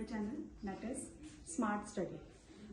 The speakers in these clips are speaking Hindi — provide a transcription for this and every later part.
Channel that is smart study.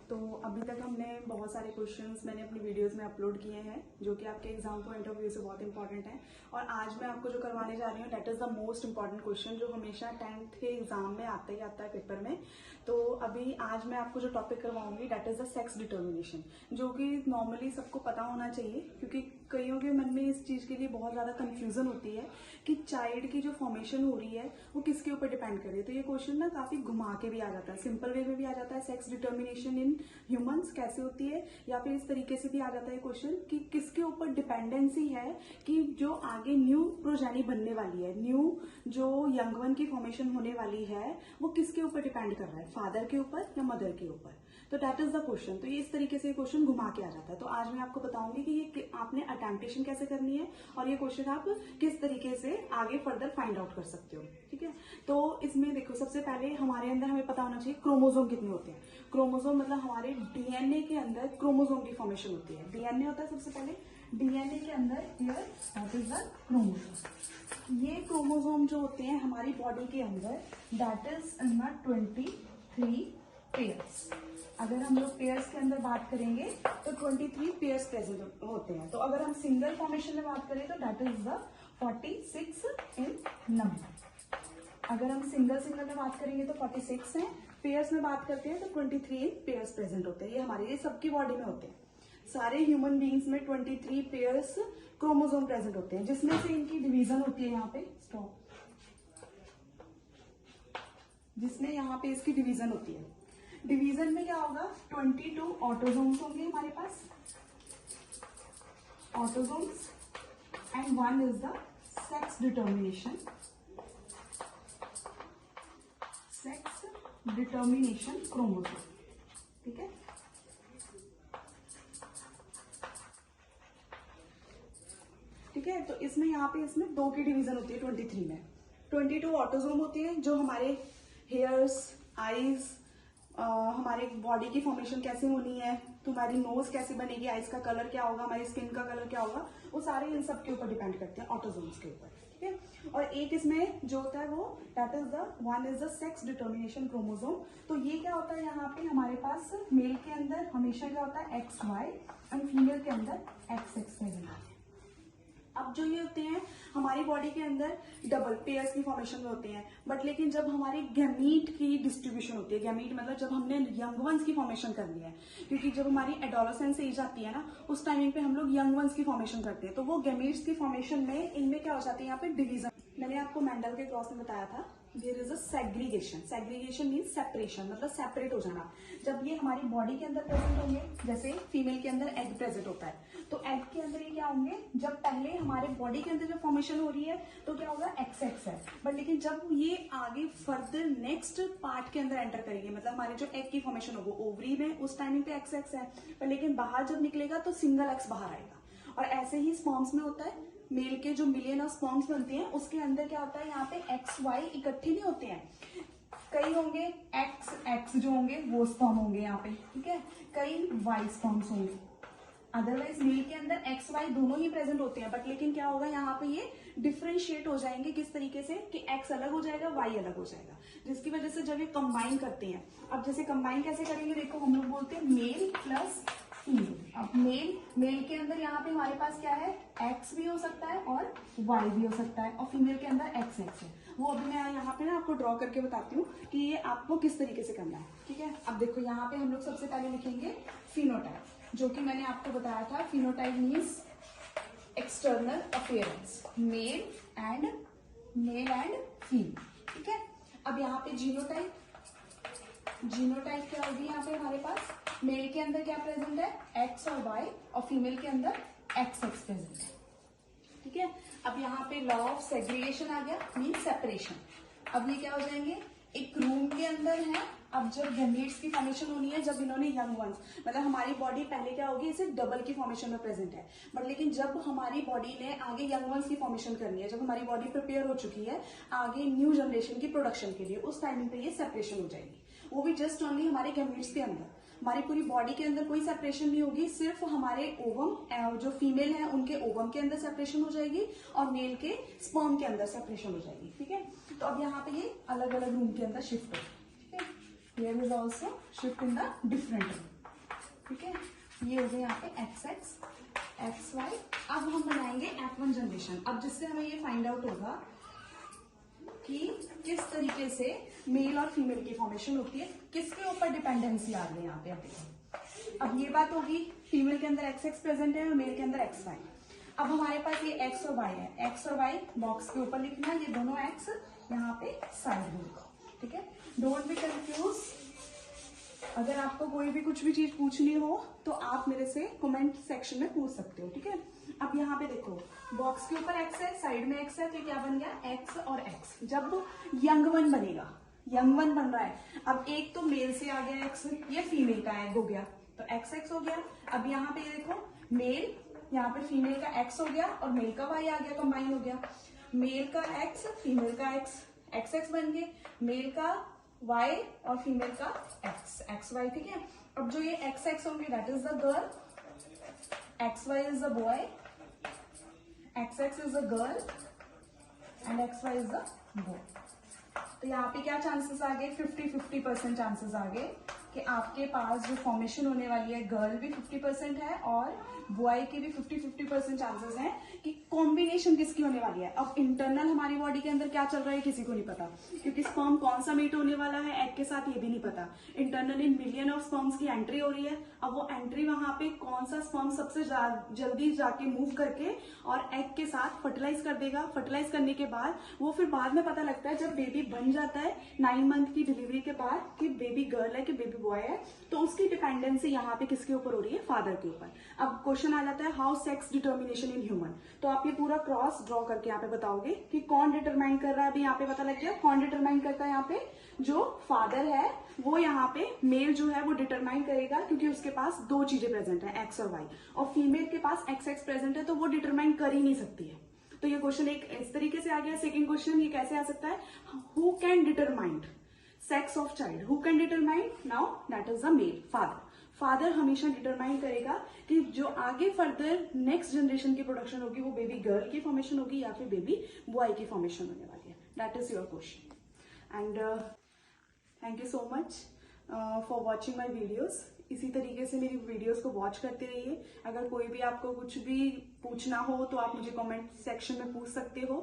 तो अभी तक हमने बहुत सारे क्वेश्चंस मैंने अपनी वीडियोस में अपलोड किए हैं जो कि आपके एग्जाम पॉइंट ऑफ व्यू से बहुत इंपॉर्टेंट है। और आज मैं आपको जो करवाने जा रही हूँ that is the most important question जो हमेशा 10th के एग्जाम में आता ही आता है पेपर में। तो अभी आज मैं आपको जो टॉपिक करवाऊंगी that is the sex determination, जो कि नॉर्मली सबको पता होना चाहिए क्योंकि कईयों के मन में इस चीज के लिए बहुत ज्यादा कंफ्यूजन होती है कि चाइल्ड की जो फॉर्मेशन हो रही है वो किसके ऊपर डिपेंड कर रही है। तो ये क्वेश्चन ना काफी घुमा के भी आ जाता है, सिंपल वे में भी आ जाता है सेक्स डिटर्मिनेशन इन ह्यूमंस कैसे होती है, या फिर इस तरीके से भी आ जाता है क्वेश्चन कि किसके ऊपर डिपेंडेंसी है कि जो आगे न्यू प्रोजेनी बनने वाली है, न्यू जो यंग वन की फॉर्मेशन होने वाली है वो किसके ऊपर डिपेंड कर रहा है, फादर के ऊपर या मदर के ऊपर। तो दैट इज द क्वेश्चन। तो ये इस तरीके से क्वेश्चन घुमा के आ जाता है। तो आज मैं आपको बताऊंगी कि ये आपने अटेम्प्टेशन कैसे करनी है और ये क्वेश्चन आप किस तरीके से आगे फर्दर फाइंड आउट कर सकते हो। ठीक है, तो इसमें देखो सबसे पहले हमारे अंदर हमें पता होना चाहिए क्रोमोसोम कितने होते हैं। क्रोमोसोम मतलब हमारे डीएनए के अंदर क्रोमोसोम की फॉर्मेशन होती है। डीएनए होता है सबसे पहले, डीएनए के अंदर दैट इज द क्रोमोसोम। ये क्रोमोसोम जो होते हैं हमारी बॉडी के अंदर दैट इज इन 23 पेयर्स। अगर हम लोग पेयर्स के अंदर बात करेंगे तो 23 पेयर्स प्रेजेंट होते हैं। तो अगर हम सिंगल फॉर्मेशन में बात करें तो that is the 46 in number. अगर हम सिंगल में बात करेंगे तो 46 है, पेयर्स में बात करते हैं तो 23 पेयर्स प्रेजेंट होते हैं। ये हमारे ये सबकी बॉडी में होते हैं। सारे ह्यूमन बींग्स में 23 पेयर्स क्रोमोसोम प्रेजेंट होते हैं, जिसमें से इनकी डिवीजन होती है यहाँ पे स्टॉप, जिसमें यहाँ पे इसकी डिवीजन होती है। डिवीजन में क्या होगा, 22 ऑटोसोम्स होंगे हमारे पास, autosomes, and 1 is the sex determination, sex determination chromosome. ठीक है, ठीक है। तो इसमें यहाँ पे इसमें 2 की डिवीजन होती है 23 में। 22 ऑटोसोम होती है जो हमारे हेयर्स, आईज, हमारे बॉडी की फॉर्मेशन कैसे होनी है, तुम्हारी नोज कैसे बनेगी, आईज का कलर क्या होगा, हमारी स्किन का कलर क्या होगा, वो सारे इन सब के ऊपर डिपेंड करते हैं, ऑटोसोम्स के ऊपर। ठीक है, और एक इसमें जो होता है वो that is the 1 is the sex determination chromosome. तो ये क्या होता है यहाँ पे हमारे पास मेल के अंदर हमेशा क्या होता है XY एंड फीमेल के अंदर XX प्रेजेंट होता है। अब जो ये होते हैं हमारी बॉडी के अंदर डबल पेयर्स की फॉर्मेशन में होते हैं, बट लेकिन जब हमारी गैमीट की डिस्ट्रीब्यूशन होती है, गैमीट मतलब जब हमने यंग वंस की फॉर्मेशन करनी है, क्योंकि जब हमारी एडोलेसेंस एज आती है ना उस टाइमिंग पे हम लोग यंग वंस की फॉर्मेशन करते हैं, तो वो गैमीट्स की फॉर्मेशन में इनमें क्या हो जाती है यहाँ पे डिवीजन। मैंने आपको मेंडल के क्रॉस में बताया था there is a segregation. Segregation means separation, मतलब सेपरेट हो जाना। जब ये हमारी बॉडी के अंदर प्रेजेंट होंगे, जैसे फीमेल के अंदर एग प्रेजेंट होता है, तो एग के अंदर ये क्या होंगे, जब पहले हमारे बॉडी के अंदर जब फॉर्मेशन हो रही है तो क्या होगा XX है, बट लेकिन जब ये आगे फर्दर नेक्स्ट पार्ट के अंदर एंटर करेंगे, मतलब हमारे जो एग की फॉर्मेशन होगी ओवरी में उस टाइमिंग पे XX है, पर लेकिन बाहर जब निकलेगा तो सिंगल X बाहर आएगा। और ऐसे ही स्पर्म्स में होता है, मेल के जो मिलियन ऑफ स्पर्म्स बनते हैं उसके अंदर क्या होता है यहाँ पे XY इकट्ठे नहीं होते हैं, कई होंगे XX जो होंगे वो स्पर्म होंगे यहाँ पे। ठीक है, कई Y स्पर्म्स होंगे। अदरवाइज मेल के अंदर XY दोनों ही प्रेजेंट होते हैं, बट लेकिन क्या होगा यहाँ पे ये डिफरेंशिएट हो जाएंगे किस तरीके से कि X अलग हो जाएगा, Y अलग हो जाएगा, जिसकी वजह से जब ये कंबाइन करते हैं, अब जैसे कंबाइन कैसे करेंगे देखो, हम लोग बोलते हैं मेल प्लस फीमेल। अब मेल के अंदर यहाँ पे हमारे पास क्या है, X भी हो सकता है और Y भी हो सकता है, और फीमेल के अंदर XX है। वो अभी मैं यहाँ पे ना आपको ड्रॉ करके बताती हूँ कि ये आपको किस तरीके से करना है। ठीक है, अब देखो यहाँ पे हम लोग सबसे पहले लिखेंगे फिनोटाइप, जो कि मैंने आपको बताया था। Phenotype means external appearance, male and female. ठीक है, अब यहाँ पे जीनोटाइप, जीनोटाइप क्या होगी यहाँ पे हमारे पास, मेल के अंदर क्या प्रेजेंट है X और Y, और फीमेल के अंदर XX प्रेजेंट है। ठीक है, अब यहाँ पे लॉ ऑफ सेग्रीगेशन आ गया, मीन्स सेपरेशन। अब ये क्या हो जाएंगे, एक रूम के अंदर है, अब जब गैमीट्स की फॉर्मेशन होनी है, जब इन्होंने यंग वंस, मतलब हमारी बॉडी पहले क्या होगी इसे डबल की फॉर्मेशन में प्रेजेंट है, बट लेकिन जब हमारी बॉडी ने आगे यंग वंस की फॉर्मेशन करनी है, जब हमारी बॉडी प्रिपेयर हो चुकी है आगे न्यू जनरेशन की प्रोडक्शन के लिए, उस टाइमिंग पे ये सेपरेशन हो जाएगी। वो भी जस्ट ओनली हमारे गैमीट्स के अंदर, हमारी पूरी बॉडी के अंदर कोई सेपरेशन नहीं होगी, सिर्फ हमारे ओवम जो फीमेल है उनके ओवम के अंदर सेपरेशन हो जाएगी और मेल के स्पर्म के अंदर सेपरेशन हो जाएगी। ठीक है, तो अब यहाँ पे ये अलग अलग रूम के अंदर शिफ्ट हो। ठीक है, here is also shift in the different way, ठीक है। ये हो गया यहाँ पे XX, XY। अब हम बनाएंगे F1 जनरेशन। अब जिससे हमें ये फाइंड आउट होगा कि किस तरीके से मेल और फीमेल की फॉर्मेशन होती है, किसके ऊपर डिपेंडेंसी आ रही है यहाँ पे। अब देखो, अब ये बात होगी फीमेल के अंदर XX प्रेजेंट है और मेल के अंदर XY। अब हमारे पास ये X और Y है, X और Y बॉक्स के ऊपर लिखना है, ये दोनों X यहाँ पे साइड में लिखो, ठीक है। Don't be confuse. अगर आपको कोई भी कुछ भी चीज पूछनी हो तो आप मेरे से कमेंट सेक्शन में पूछ सकते हो, ठीक है। अब यहाँ पे देखो, बॉक्स के ऊपर X है, साइड में X है, तो क्या बन गया X और X। जब यंग वन बनेगा, यंग वन बन रहा है, अब एक तो मेल से आ गया X, ये फीमेल का एग हो गया, तो XX हो गया। अब यहाँ पे देखो, मेल, यहाँ पे फीमेल का X हो गया और मेल का Y आ गया, कंबाइन हो गया। मेल का X, फीमेल का X, XX बन गए। मेल का Y और फीमेल का XY, ठीक है। अब जो ये XX होंगे that is the girl, XY is the boy, XX is the girl and XY is the boy. तो यहाँ पे क्या चांसेस आ गए, 50-50% चांसेस आ गए कि आपके पास जो फॉर्मेशन होने वाली है, गर्ल भी 50% है और बॉय के भी 50-50% चांसेस हैं कि कॉम्बिनेशन किसकी होने वाली है। अब इंटरनल हमारी बॉडी के अंदर क्या चल रहा है किसी को नहीं पता, क्योंकि स्पर्म कौन सा मीट होने वाला है एग के साथ ये भी नहीं पता। Internal in million of sperms की एंट्री हो रही है। अब वो एंट्री वहां पे कौन सा स्पर्म सबसे जल्दी जाके मूव करके और एग के साथ फर्टिलाइज कर देगा। फर्टिलाइज करने के बाद वो फिर बाद में पता लगता है, जब बेबी बन जाता है 9 मंथ की डिलीवरी के बाद, कि बेबी गर्ल है कि बेबी बॉय है, तो उसकी डिपेंडेंसी यहाँ पे किसके ऊपर हो रही है, फादर के ऊपर। अब क्वेश्चन आ जाता है how sex determination in human, तो आप ये पूरा क्रॉस ड्रॉ करके यहाँ पे बताओगे कि कौन डिटरमाइन कर रहा है। अभी यहाँ पे पता लग गया कौन डिटरमाइन करता है। यहाँ पे जो फादर है वो यहाँ पे मेल जो है वो डिटरमाइन करेगा, क्योंकि उसके पास दो चीजें प्रेजेंट है X और Y, और फीमेल के पास XX प्रेजेंट है, तो वो डिटरमाइन कर ही नहीं सकती है। तो ये क्वेश्चन एक इस तरीके से आ गया। सेकेंड क्वेश्चन ये कैसे आ सकता है, who can determine sex of child, who can determine, now that is the male, father. Father हमेशा डिटरमाइन करेगा कि जो आगे फर्दर नेक्स्ट जनरेशन की प्रोडक्शन होगी वो बेबी गर्ल की फॉर्मेशन होगी या फिर बेबी बॉय की फॉर्मेशन होने वाली है। That is your question and thank you so much for watching my videos. इसी तरीके से मेरी वीडियोस को वॉच करते रहिए। अगर कोई भी आपको कुछ भी पूछना हो तो आप मुझे कमेंट सेक्शन में पूछ सकते हो,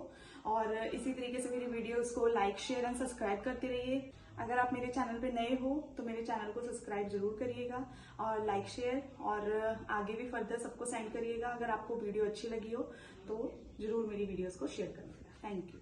और इसी तरीके से मेरी वीडियोस को लाइक शेयर एंड सब्सक्राइब करते रहिए। अगर आप मेरे चैनल पे नए हो तो मेरे चैनल को सब्सक्राइब जरूर करिएगा और लाइक शेयर और आगे भी फर्दर सबको सेंड करिएगा। अगर आपको वीडियो अच्छी लगी हो तो जरूर मेरी वीडियोस को शेयर करिएगा। Thank you.